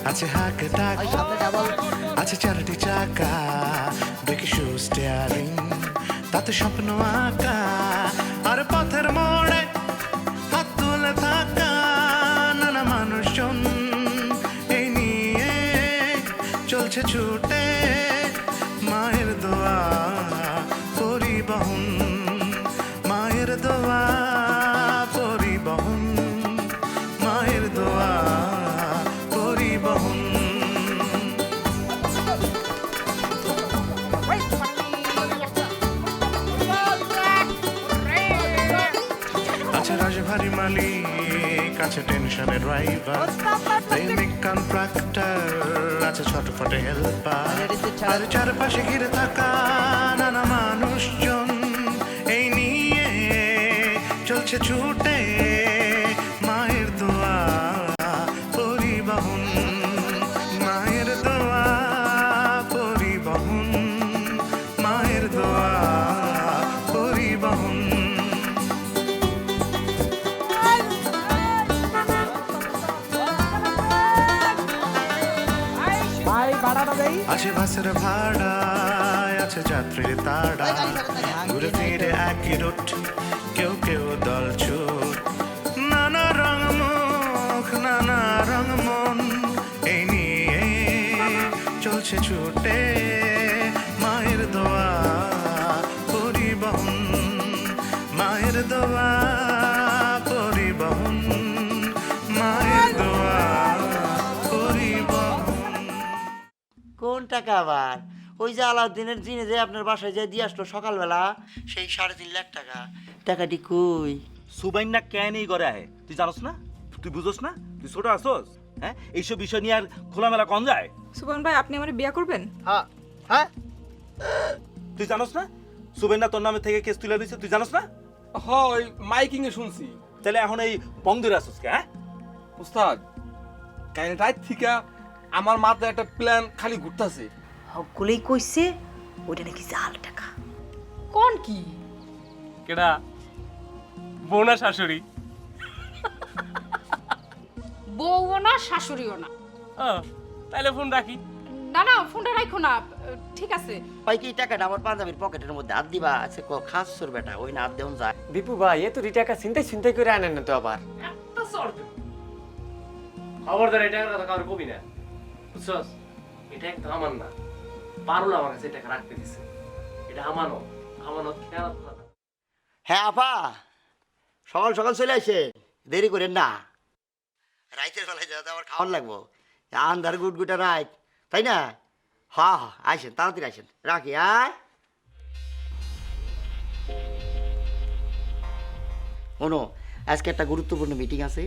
আছে হাক ডাক, আছে চারটি চাকা, ব্রেকে শু স্টিয়ারিং, তাতে স্বপ্ন আঁকা, আর পথের মোড়ে হাত তুলে থাকা নানা মানুষজন, এই নিয়ে চলছে ছুটে মায়ের দোয়া পরিবহন, মায়ের দোয়া পরিবহন, মায়ের দোয়া পরিবহন। আছে রাজভারী মালিক, আছে টেনশনের ড্রাইভার, প্রেমিক কন্ট্রাক্টর, আছে ছটফটে হেল্পার, আর চারপাশে ঘিরে থাকা নানা মানুষজন, এই নিয়ে চলছে ছুটে মায়ের দোয়া পরিবহন, মায়ের দোয়া পরিবহন, মায়ের দোয়া পরিবহন। আছে বাসের ভাড়া, আছে যাত্রীর তাড়া, ঘুরে ফিরে একই রুট, কেউ কেউ দল ছুট, নানা রং মুখ নানা রং মন, এই নিয়ে চলছে ছুটে মায়ের দোয়া পরিবহন, মায়ের দোয়া পরিবহন, মায়ের দোয়া পরিবহন। কোন টাকা আবার? ওই যে আলাউদ্দিনের জিনে যে আপনার বাসায় যে দিয়ে আসলো সকালবেলা, সেই 3.5 লাখ টাকা, টাকাটি কই? সুবাইন না কেন এই করে আহে তুই জানোস না? তুই বুঝোস না? তুই ছোট আসোস? হ্যাঁ, এইসব বিষয় নিয়ে আর খোলামেলা কন যায়? সুবন ভাই, আপনি আমার বিয়ে করবেন? হ্যাঁ হ্যাঁ, তুই জানোস না সুবাইন না তোর নামে থেকে কেস তুলে দিয়েছে? তুই জানোস না? হয় মাইকিং এ শুনছি। তাহলে এখন এই বন্ধুরা আসোস কে? হ্যাঁ উস্তাদ, কাইন রাত থেকে আমার মাথায় একটা প্ল্যান খালি ঘুরতাছে। সকলেই কইছে ওইটা নাকি জাল টাকা। কোন কি? কেডা? বোনা শাশুড়ি? বউও না শাশুড়িও না। তাইলে ফোন রাখি। না না, ফোনটা রাখো না, ঠিক আছে। ভাই কি টাকাটা আমার পাঞ্জাবির পকেটের মধ্যে হাত দিবা? আছে খাস তোর বেটা, ওই না হাত দেউন যায়। বিপু ভাই, এত টাকা চিন্তাই করে আনেন না তো আবার। একটা শর্ত, খবরদার এটা কথা কারো কবি না, বুঝছস? এটা একদম আমার না, পারুল আমার কাছে টাকা রাখতে দিছে, এটা আমানত, আমানত খেয়াল রাখা। হ্যাঁ আপা, সকাল সকাল চলে আসে, দেরি করেন না, রাইতের বেলায় যাতে আবার খাওয়ার লাগবো, আন্ধার গুটগুটা রাত, তাই না? হ্যাঁ হ্যাঁ, আইসেন তাড়াতাড়ি আইসেন, রাখি। আয় শোনো, আজকে একটা গুরুত্বপূর্ণ মিটিং আছে,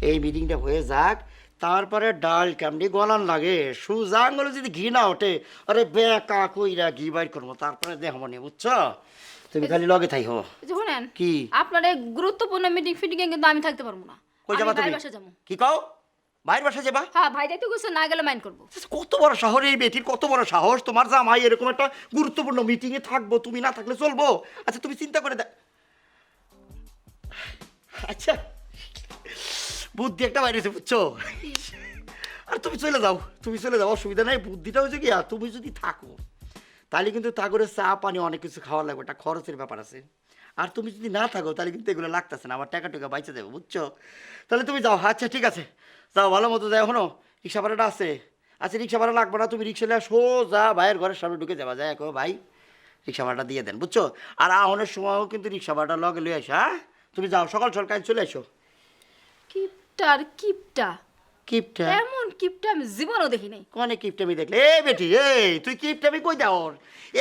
এই মিটিংটা হয়ে যাক, তারপরে ডাল কামড়ি গলান লাগে, সুজা আঙুলে যদি ঘি না ওঠে, আরে বেকা কইরা ঘি বাইর করবো, তারপরে দেহ মনে, বুঝছো? তুমি খালি লগে থাই হো। শুনেন কি? আপনার এই গুরুত্বপূর্ণ মিটিং ফিটিং এ কিন্তু আমি থাকতে পারবো না। কই যাবা তুমি? কি কও? বাইরে বাসা যাবা? হ্যাঁ, ভাই দেখতে গেছে, না গেলে মাইন্ড করবো। কত বড় শহরে এই বেটির, কত বড় সাহস! তোমার জামাই এরকম একটা গুরুত্বপূর্ণ মিটিং এ থাকবো, তুমি না থাকলে চলবো? আচ্ছা তুমি চিন্তা করে আচ্ছা বুদ্ধি একটা বাইরেছে, বুঝছো? আর তুমি চলে যাও, তুমি চলে যাও, অসুবিধা নাই। বুদ্ধিটা হয়েছে কি, তুমি যদি থাকো তাহলে কিন্তু তা করে চা পানি অনেক কিছু খাওয়া লাগবে, একটা খরচের ব্যাপার আছে। আর তুমি যদি না থাকো তাহলে কিন্তু এগুলো লাগতেছে না, আমার টাকা টুকা বাইচে যাবে, বুঝছো? তাহলে তুমি যাও। আচ্ছা ঠিক আছে, যাও, ভালো মতো যাও। এখনো রিক্সা ভাড়াটা আছে? আচ্ছা রিক্সা ভাড়া লাগবে না, তুমি রিক্সা নিয়ে সোজা ভাইয়ের ঘরের সামনে ঢুকে যাবা, যায় কো ভাই রিক্সা ভাড়াটা দিয়ে দেন, বুঝছো? আর আহনের সময়ও কিন্তু রিক্সা ভাড়াটা লগে লয়ে আসো। হ্যাঁ, তুমি যাও, সকাল সকাল কাজ চলে এসো। কিপটার কিপটা, কিপটা? এমন কিপটা আমি জীবনও দেখি নাই। কোনে কিপটামি দেখলে? এ বেটি, এই তুই কিপটামি কই দাও?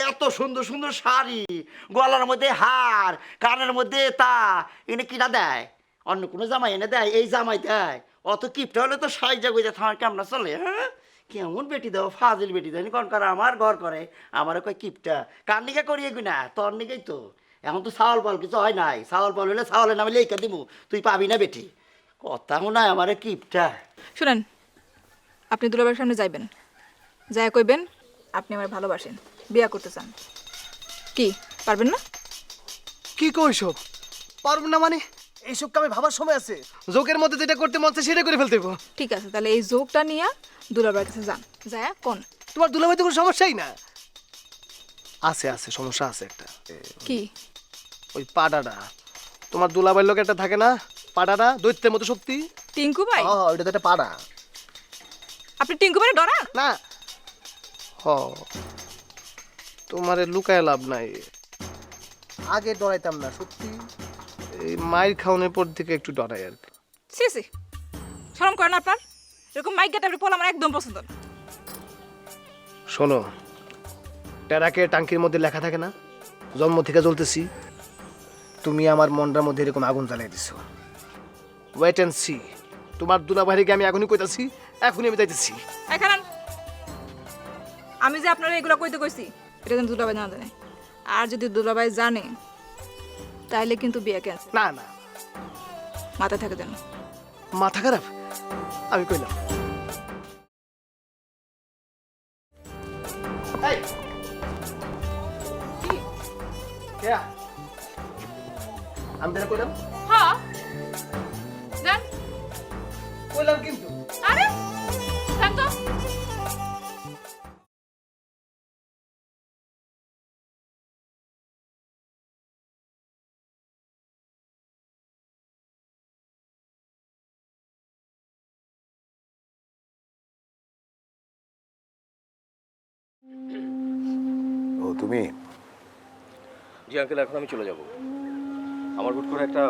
এত সুন্দর সুন্দর শাড়ি, গলার মধ্যে হার, কানের মধ্যে তা, এনে কিনা দেয়? অন্য কোনো জামাই এনে দেয়? এই জামাই দেয়? অত কিপটা হলে তো সাইজা গুইজা থামার কেমন চলে? হ্যাঁ, কেমন বেটি দাও, ফাজিল বেটি দাও, কন করে আমার ঘর করে, আমারও কয় কিপটা। কার নিকা করিয়ে গুই না, তোর নিকেই তো। এখন তো চাউল পাল কিছু হয় নাই, চাউল পাল হলে চাউলের নামে লেখা দিব, তুই পাবি না বেটি। কথা শোনায় আমার কিপটা। শুনেন, আপনি দুলাভাইয়ের সামনে যাইবেন, যাই কইবেন আপনি আমার ভালোবাসেন, বিয়া করতে চান। কি পারবেন না? কি কইছো? পারব না মানে? এইসব কামে ভাবার সময় আছে? জোকের মধ্যে যেটা করতে মন চায় সেটা করে ফেলতে হইব। ঠিক আছে, তাহলে এই যোগটা নিয়ে দুলাভাইয়ের কাছে যান, যায় কোন তোমার দুলাভাই তো কোনো সমস্যাই না। আছে আছে, সমস্যা আছে একটা। কি? ওই পাডাটা তোমার দুলাভাইয়ের লোক একটা থাকে না, পাডাটা দৈত্যের মতো শক্তি। টিঙ্কু ভাই? ওইটা তো একটা পাডা। আপনি টিঙ্কু ভাই ডরান? না তোমারে লুকায় লাভ নাই, আগে ডরাইতাম না সত্যি, এই মায়ের খাওয়ানোর পর থেকে একটু ডরাই আর কি। সি সি, শরম করেন আপনার? এরকম মাইক গেটা পোলা আমার একদম পছন্দ না। শোনো, টেরাকে টাঙ্কির মধ্যে লেখা থাকে না, জন্ম থেকে জ্বলতেছি। তুমি আমার মনটার মধ্যে এরকম আগুন জ্বালিয়ে দিছো। Wait and see. তোমার দুলাভাইকে আমি এখনই কইতাছি, এখনই আমি যাইতেছি। এখানে আমি যে আপনারা এগুলো কইতে কইছি এটা যেন দুলাভাই না জানে, আর যদি দুলাভাই জানে তাহলে কিন্তু বিয়ে ক্যান্সেল। না না, মাথায় থাকে যেন। মাথা খারাপ? আমি কইলাম। এই কি কে আমি তোরা কইলাম? হ্যাঁ জান, কইলাম কিন্তু। আরে জান তো। ও তুমি? জি আঙ্কেল, এখন আমি চলে যাব। আমার হুট করে একটা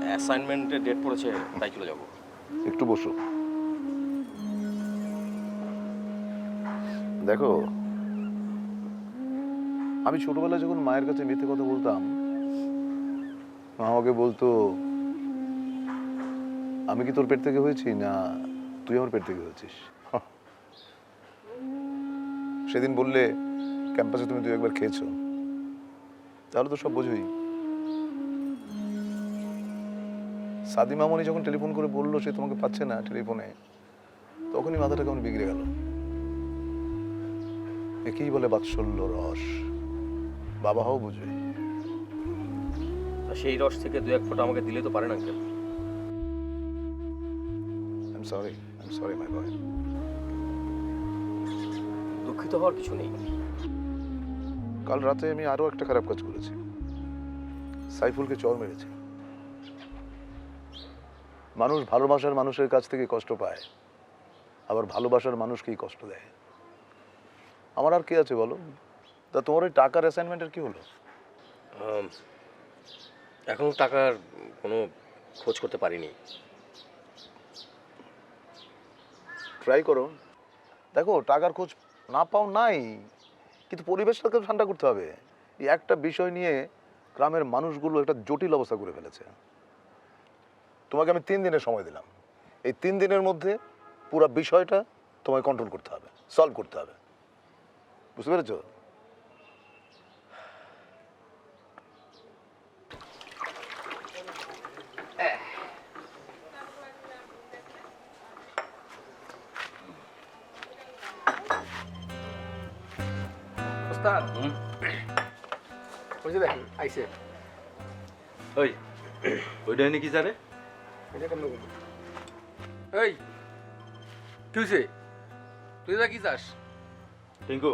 অ্যাসাইনমেন্টের ডেট পড়েছে, তাই চলে যাব। একটু বসো। দেখো, আমি ছোটবেলায় যখন মায়ের কাছে মিথ্যে কথা বলতাম, মা আমাকে বলতো আমি কি তোর পেট থেকে হয়েছি না তুই আমার পেট থেকে হয়েছিস। সেদিন বললে ক্যাম্পাসে তুমি 2-1 বার খেয়েছো, তাহলে তো সব বোঝোই। সাদি মামনি যখন টেলিফোন করে বললো সে তোমাকে পাচ্ছে না টেলিফোনে, তখনই মাথাটা কেমন বিগড়ে গেল। একেই বলে বাৎসল্য রস, বাবা হও বুঝবে। সেই রস থেকে 2-1 ফোঁটা আমাকে দিলে তো পারেন uncle. I am sorry my boy. দুঃখিত হওয়ার কিছু নেই। কাল রাতে আমি আরো একটা খারাপ কাজ করেছি, সাইফুলকে চর মেরেছি। মানুষ ভালোবাসার মানুষের কাছ থেকে কষ্ট পায়, আবার ভালোবাসার মানুষকেই কষ্ট দেয়। আমার আর কি আছে বলো? তা তোমার ওই টাকার অ্যাসাইনমেন্টের কি হলো? এখনো টাকার কোনো খোঁজ করতে পারিনি। ট্রাই করো, দেখো টাকার খোঁজ না পাও নাই, কিন্তু পরিবেশটাকে ঠান্ডা করতে হবে। এই একটা বিষয় নিয়ে গ্রামের মানুষগুলো একটা জটিল অবস্থা করে ফেলেছে। তোমাকে আমি 3 দিনের সময় দিলাম, এই 3 দিনের মধ্যে পুরো বিষয়টা তোমায় কন্ট্রোল করতে হবে, সলভ করতে হবে, বুঝতে পেরেছো? ওস্তাদ, ওই যে দেখেন আইছে। ওই ওইটা এনে কি জারে? এটা কেমন করবো? এই কি হয়েছে? তুই যা কি চাস? টিঙ্কু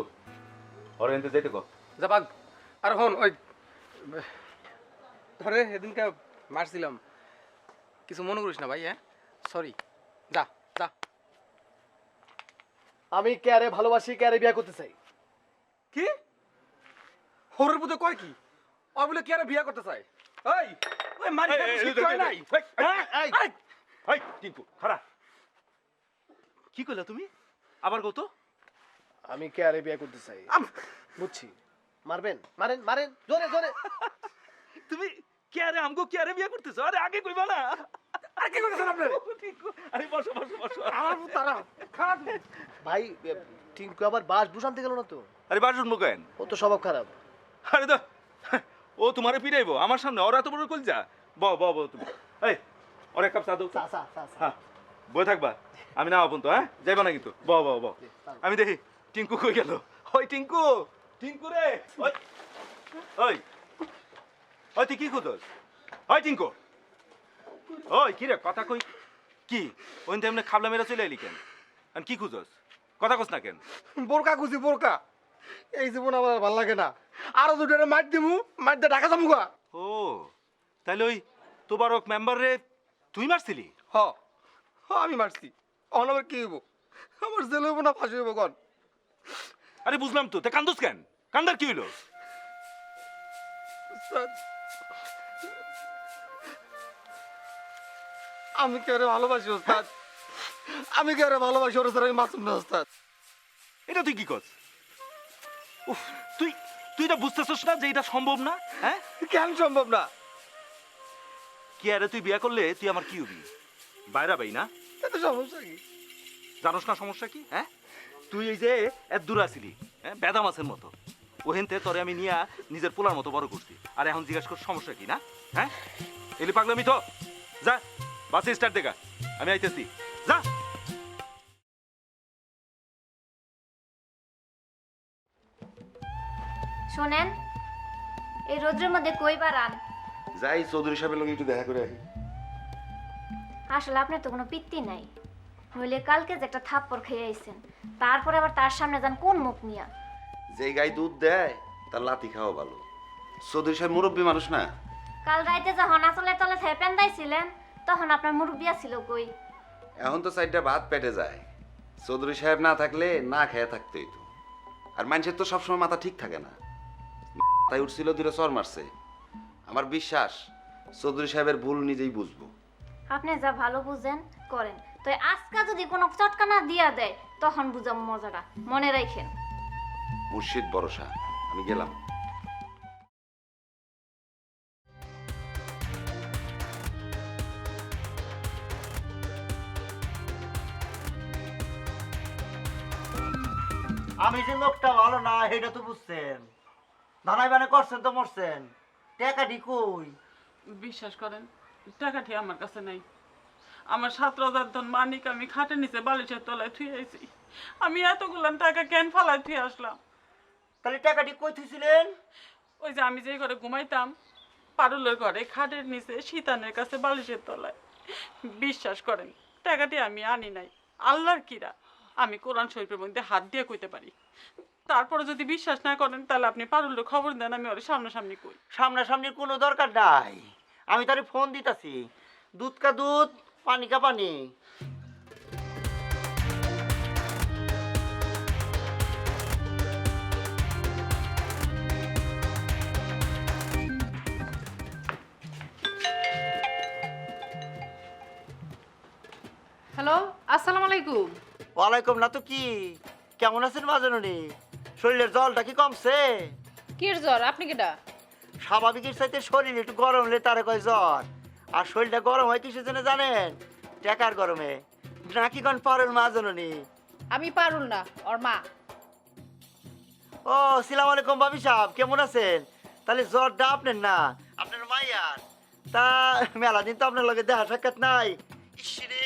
ওর এনতে যাইতে কো। যা বাগ। আর হন ওই ধরে সেদিনকে মারছিলাম, কিছু মনে করিস না ভাই। হ্যাঁ সরি, যা যা। আমি ক্যারে ভালোবাসি, ক্যারে বিয়ে করতে চাই। কি হরের পুতে কয় কি? ও বলে কি আর বিয়া করতে চায়? এই ওই মারি কয় নাই। এই টিঙ্কু খারা, কি কইলা তুমি? আবার কত? আমি ক্যারে বিয়ে করতে চাই। বুঝছি, মারবেন, মারেন মারেন জোরে জোরে। তুমি কে আরে আমগো কে আরে বিয়ে করতেছো? আরে আগে কইবা না। আর কি করতেছেন আপনি? টিঙ্কু আরে বসো বসো বসো। আমার তারা খারাপ। ভাই টিঙ্কু আবার বাস বুঝানতে গেল না তো? আরে বাসুন মুকেন, ও তো স্বভাব খারাপ। আরে তো ও তোমারে পিটাইবো আমার সামনে? ওরা তো বড় কলজা। বউ তুমি এই ওর এক কাপ চা দাও। হ্যাঁ বই থাকবা, আমি না আপন তো। হ্যাঁ যাইবা না কিন্তু। বউ আমি দেখি টিঙ্কু কই গেল। ওই টিঙ্কু, টিঙ্কু রে, ওই ওই ওই তুই কি করছস? ওই টিঙ্কু ওই কি রে কথা কই কি ওই তেমনি খাবলা মেরে চলে এলি কেন আর কি খুঁজস কথা কস না কেন বোরকা খুঁজি বোরকা এই জীবন আমার আর ভাল লাগে না আরো দুটো মার দিমু মার দিয়ে ঢাকা যাবো গা ও তাহলে ওই তোবারক মেম্বার রে তুই মারছিলি হ হ আমি মারছি অন আবার কি হইব আমার জেলে হইব না ফাঁসি হইব কন আরে বুঝলাম তো তা কান্দোস কেন কান্দার কি হইলো উস্তাদ, আমি কে ভালোবাসি ওস্তাদ আমি কে ভালোবাসি ওর স্যার আমি মাসুম না ওস্তাদ এটা তুই কি করছ উফ তুই তুই এটা বুঝতেছস না যে এটা সম্ভব না হ্যাঁ কেন সম্ভব না কি আরে তুই বিয়ে করলে তুই আমার কি হবি বাইরা বাই না এত সমস্যা কি জানোস না সমস্যা কি হ্যাঁ তুই এই যে এত দূর আসিলি হ্যাঁ বেদা মাছের মতো ওহেনতে তোরে আমি নিয়া নিজের পোলার মতো বড় করছি আর এখন জিজ্ঞাসা কর সমস্যা কি না হ্যাঁ এলি পাগলামি তো যা বাসে স্টার্ট দেখা আমি আইতেছি যা শোনেন এই রোদ্রের মধ্যে কই বাড়ান যাই চৌধুরী সাহেবের লোক একটু দেখা করে আসি। আসলে আপনার তো কোনো পিত্তি নাই নইলে কালকে যে একটা থাপ্পড় খেয়ে আইছেন তারপরে আবার তার সামনে যান কোন মুখ নিয়া যেই গাই দুধ দেয় তার লাথি খাওয়া ভালো। চৌধুরী সাহেব মুরব্বী মানুষ না। কাল রাইতে যখন আসলের তলে থেপেন দাইছিলেন তখন আপনার মুরব্বিয়া ছিল কই এখন তো চারটা ভাত পেটে যায়। চৌধুরী সাহেব না থাকলে না খেয়ে থাকতে হইতো। আর মানুষের তো সবসময় মাথা ঠিক থাকে না। তাই উঠছিল দুটো চর মারছে। আমার বিশ্বাস চৌধুরী সাহেবের ভুল নিজেই বুঝবো। আপনি যা ভালো বুঝেন করেন তো আজকা যদি কোনো চটকা না দিয়া দেয় তখন বুঝাম মজাটা মনে রাখেন মুর্শিদ ভরসা। আমি গেলাম। আমি যে লোকটা ভালো না এটা তো বুঝছেন ধানাই বানে করছেন তো মরছেন টাকাটি কই বিশ্বাস করেন টাকাটি আমার কাছে নাই আমার 7,000 ধন মানিক আমি খাটের নিচে বালিশের তলায় থুই আইছি আমি এতগুলান টাকা কেন ফালাই থুই আসলাম তাহলে টাকাটি কই থুইছিলেন ওই যে আমি যে ঘরে ঘুমাইতাম পারুলের ঘরে খাটের নিচে শীতানের কাছে বালিশের তলায় বিশ্বাস করেন টাকাটি আমি আনি নাই আল্লাহর কিরা আমি কোরআন শরীফের মধ্যে হাত দিয়ে কইতে পারি তারপরে যদি বিশ্বাস না করেন তাহলে আপনি পারুলের খবর দেন আমি ওর সামনাসামনি কই সামনাসামনির কোনো দরকার নাই আমি তারে ফোন দিতাছি দুধ কা দুধ পানি কা পানি হ্যালো আসসালামু আলাইকুম ওয়ালাইকুম না তো কি কেমন আছেন বাজানুনি শরীরের জলটা কি কমছে কির জ্বর আপনি কেডা স্বাভাবিকের চাইতে শরীর একটু গরম হলে তারে কয় জ্বর আর শরীরটা গরম হয় কিসের জন্য জানেন টাকার গরমে নাকি কোন পারুল মা জননী আমি পারুল না ওর মা ও সালাম আলাইকুম ভাবি সাহেব কেমন আছেন তাহলে জ্বরটা আপনার না আপনার মাইয়ার তা মেলা দিন তো আপনার লগে দেখা সাক্ষাৎ নাই ইসরে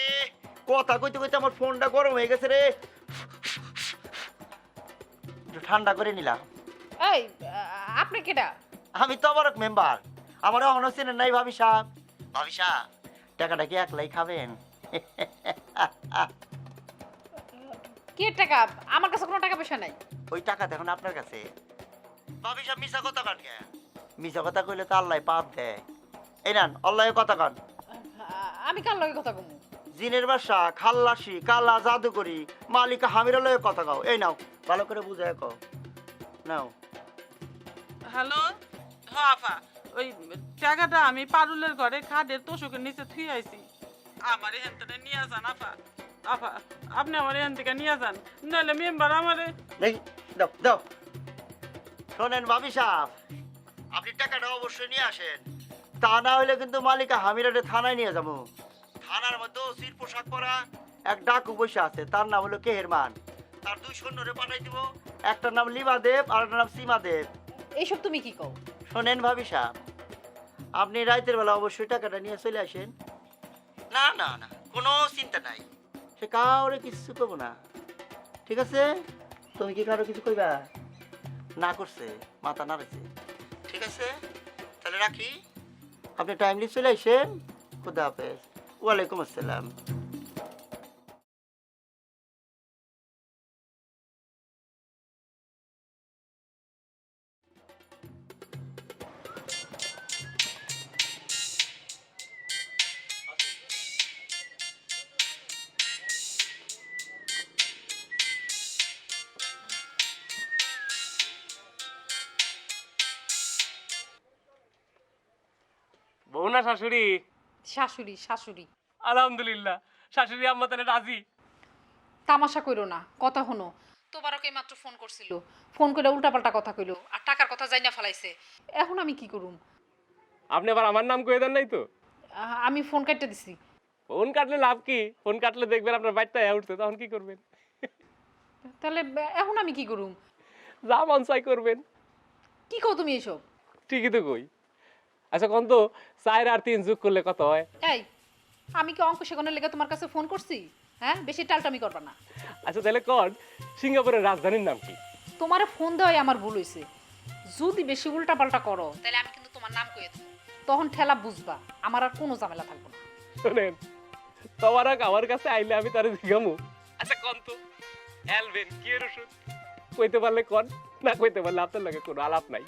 কথা কইতে কইতে আমার ফোনটা গরম হয়ে গেছে রে একটু ঠান্ডা করে নিলাম এই আপনি কেডা আমি তো বড় মেম্বার আমার এখনো চেনেন নাই ভাবি সাহেব ভাবি সাহেব টাকাটা কি একলাই খাবেন কি টাকা আমার কাছে কোনো টাকা পয়সা নাই ওই টাকা দেখুন আপনার কাছে ভাবি সাহেব মিশা কথা কান কে মিশা কথা কইলে তো আল্লাহ পাপ দেয় এই নেন আল্লাহ কথা কান আমি কার লগে কথা কমু জিনের বাসা খাল্লাসি কালা জাদুকরি মালিকা হামিরা লয়ে কথা কও এই নাও ভালো করে বুঝায় কও নাও হ্যালো হ্যাঁ আফা ওই টাকাটা আমি পারুলের ঘরে খাটের তোষকের নিচে থুই আইছি আমার এখান থেকে নিয়ে যান আফা আফা আপনি আমার এখান থেকে নিয়ে যান নাহলে মেম্বার আমারে দেখি দাও দাও শোনেন ভাবি সাহেব আপনি টাকাটা অবশ্যই নিয়ে আসেন তা না হলে কিন্তু মালিকা হামিরাটে থানায় নিয়ে যাবো থানার মধ্যে ওসির পোশাক পরা এক ডাকু বসে আছে তার নাম হলো কেহেরমান তার 2 সৈন্যরে পাঠাই দিব একটার নাম লিমা দেব আর একটার নাম সীমা দেব এইসব তুমি কি কও শোনেন ভাবি সাহেব আপনি রাতের বেলা অবশ্যই টাকাটা নিয়ে চলে আসেন না না না কোনো চিন্তা নাই সে কাউরে কিছু করবো না ঠিক আছে তুমি কি কারো কিছু কইবা না করছে মাথা নাড়েছে ঠিক আছে তাহলে রাখি আপনি টাইমলি চলে আসেন খুদা হাফেজ। ওয়ালাইকুম আসসালাম। বউ না শাশুড়ি? শাশুড়ি শাশুড়ি। আলহামদুলিল্লাহ, শাশুড়ি আম্মা তাহলে রাজি। তামাশা কইরো না, কথা হনো। তোবারকে মাত্র ফোন করছিল, ফোন করে উল্টাপাল্টা কথা কইলো, আর টাকার কথা যাই না ফেলাইছে। এখন আমি কি করুম? আপনি আবার আমার নাম কয়ে দেন নাই তো? আমি ফোন কাটতে দিছি। ফোন কাটলে লাভ কি? ফোন কাটলে দেখবেন আপনার বাড়িটা উঠছে, তখন কি করবেন? তাহলে এখন আমি কি করুম? যা মন চাই করবেন। কি কও তুমি এসব? ঠিকই তো কই। আচ্ছা কোন তো 4 আর 3 যোগ করলে কত হয়? এই, আমি কি অঙ্ক শেখানোর লেগে তোমার কাছে ফোন করছি? হ্যাঁ, বেশি টালটামি করবা না। আচ্ছা তাহলে কোন সিঙ্গাপুরের রাজধানীর নাম কি? তোমারে ফোন দেওয়াই আমার ভুল হইছে। যদি বেশি উল্টাপাল্টা করো তাহলে আমি কিন্তু তোমার নাম কইয়ে দেবো। তখন ঠেলা বুঝবা, আমার আর কোনো ঝামেলা থাকবো না। শুনেন, তোমার আমার কাছে আইলে আমি তারে জিগামু, আচ্ছা কোন তো অ্যালবেন কি এর ওষুধ? কইতে পারলে কোন, না কইতে পারলে আপনার লাগে কোনো আলাপ নাই।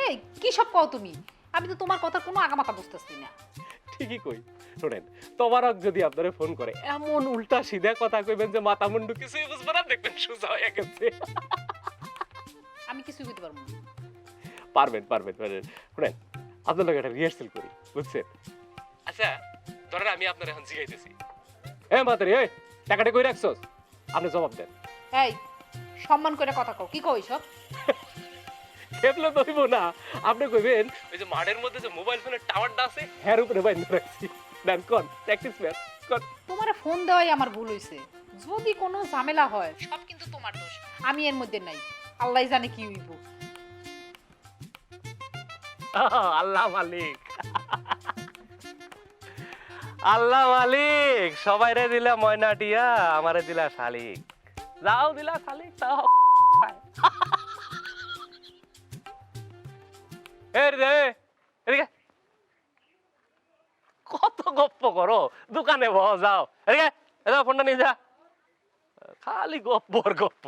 এই, কি সব কও তুমি? আমি তো তোমার কথা কোনো আগামাথা বুঝতেছি না। ঠিকই কই। শুনেন, তোমারক যদি আপনারে ফোন করে এমন উল্টা সিধা কথা কইবেন যে মাথা মুন্ডু কিছুই বুঝবে না, দেখবেন সোজা হয়ে গেছে। আমি কিছুই বুঝতে পারবো না। পারবেন পারবেন পারবেন। শুনেন, আপনার লগে একটা রিহার্সাল করি, বুঝছেন? আচ্ছা ধরেন আমি আপনার এখন জিগাইতেছি, এ মাতারি এই টাকাটা কই রাখছস? আপনি জবাব দেন। এই, সম্মান করে কথা কও। কি কও এসব? খেপলে দইব না, আপনি কইবেন ওই যে মাঠের মধ্যে যে মোবাইল ফোনের টাওয়ারটা আছে এর উপরে বাইন্ধে রাখছি। দেন কোন প্র্যাকটিস ম্যান কোন। তোমারে ফোন দেওয়াই আমার ভুল হইছে। যদি কোনো ঝামেলা হয় সব কিন্তু তোমার দোষ, আমি এর মধ্যে নাই। আল্লাহ জানে কি হইব। আল্লাহ মালিক, আল্লাহ মালিক। সবাইরে দিলা ময়না টিয়া, আমারে দিলা শালিক। যাও দিলা শালিক, তাও এদিকে কত গপ্প করো, দোকানে বহ যাও। এদিকে এদাও, ফোনটা নিয়ে যা। খালি গপ্প আর গপ্প।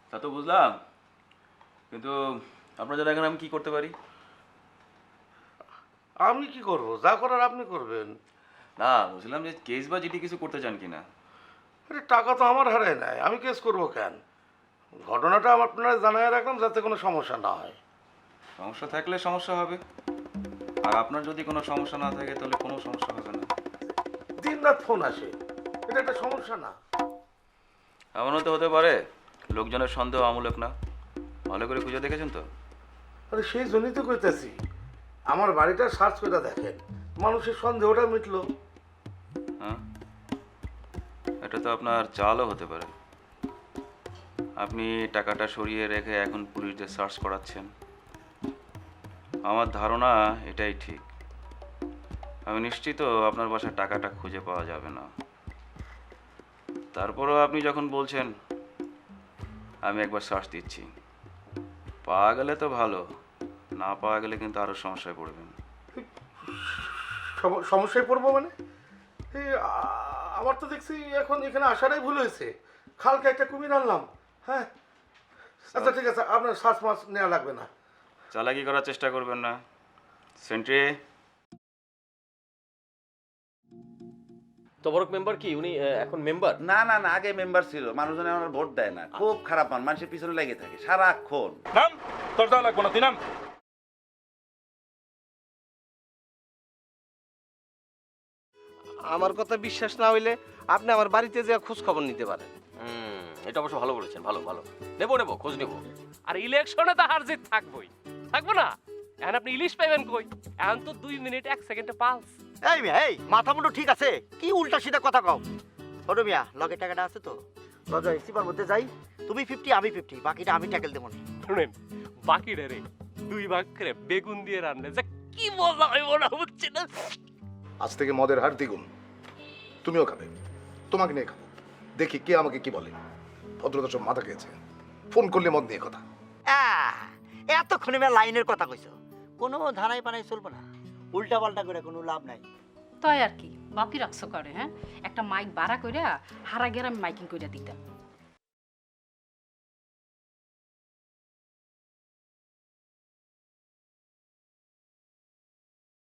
তা তো বুঝলাম, কিন্তু আপনারা যারা এখানে আমি কি করতে পারি? আমি কি করব? যা করার আপনি করবেন। না, বুঝলাম যে কেস বা জিডি কিছু করতে চান কিনা। আরে টাকা তো আমার হারায় নাই, আমি কেস করব কেন? ঘটনাটা আপনারা জানাই রাখলাম যাতে কোনো সমস্যা না হয়। সমস্যা থাকলে সমস্যা হবে, আর আপনার যদি কোনো সমস্যা না থাকে তাহলে কোনো সমস্যা হবে না। দিন রাত ফোন আসে, এটা একটা সমস্যা না? এমনও তো হতে পারে লোকজনের সন্দেহ আমূলক না। ভালো করে খুঁজে দেখেছেন তো? আরে সেই জন্যই তো কইতেছি, আমার বাড়িটা সার্চ করে দেখেন, মানুষের সন্দেহটা মিটলো। হ্যাঁ, এটা তো আপনার চালও হতে পারে। আপনি টাকাটা সরিয়ে রেখে এখন পুলিশদের সার্চ করাচ্ছেন। আমার ধারণা এটাই ঠিক। আমি নিশ্চিত আপনার বাসায় টাকাটা খুঁজে পাওয়া যাবে না। তারপরও আপনি যখন বলছেন, আমি একবার সার্চ দিচ্ছি, পাওয়া গেলে তো ভালো, না পাওয়া গেলে কিন্তু আরও সমস্যায় পড়বেন। সমস্যায় পড়বো মানে? আমার তো দেখছি এখন এখানে আসাটাই ভুল হয়েছে। খালকে একটা কুমির আনলাম। হ্যাঁ, আচ্ছা ঠিক আছে, আপনার শ্বাস মাস নেওয়া লাগবে না। চালাকি করার চেষ্টা করবেন না। সেন্ট্রি, তবরক মেম্বার কি উনি এখন মেম্বার? না না না, আগে মেম্বার ছিল। মানুষজন আমার ভোট দেয় না, খুব খারাপ মান, মানুষের পিছনে লেগে থাকে সারাক্ষণ। নাম তোর যাওয়া লাগবো না, তুই নাম। আমার কথা বিশ্বাস না হইলে আপনি আমার বাড়িতে যে খোঁজ খবর নিতে পারেন। এটা অবশ্য ভালো বলেছেন, ভালো ভালো। নেবো নেবো, খোঁজ নেবো। আর ইলেকশনে তো হার জিত থাকবোই, থাকবো না? এখন আপনি ইলিশ পাইবেন কই? এখন তো 2 মিনিট 1 সেকেন্ডে পালস। এই মিয়া, এই মাথা মুন্ডু ঠিক আছে? কি উল্টা সিধা কথা কও? ছোট মিয়া, লগে টাকাটা আছে তো? লজয় সিপার মধ্যে যাই, তুমি 50 আমি 50, বাকিটা আমি ট্যাকেল দেবো। শুনেন, বাকি রে 2 ভাগ করে বেগুন দিয়ে রান্না যে কি মজা হইব না, বুঝছেন? আজ থেকে মদের হার দ্বিগুণ। তুমিও খাবে, তোমাকে নিয়ে খাবো, দেখি কে আমাকে কি বলে। ভদ্রতা সব মাথা খেয়েছে, ফোন করলে মদ নিয়ে কথা। এতক্ষণে মিয়া লাইনের কথা কইছো। কোনো ধারাই পানাই চলবে না, উল্টা পাল্টা করে কোনো লাভ নাই। তাই আর কি বাকি রাখছো করে, হ্যাঁ একটা মাইক ভাড়া কইরা হারা গেরামে মাইকিং কইরা দিতাম।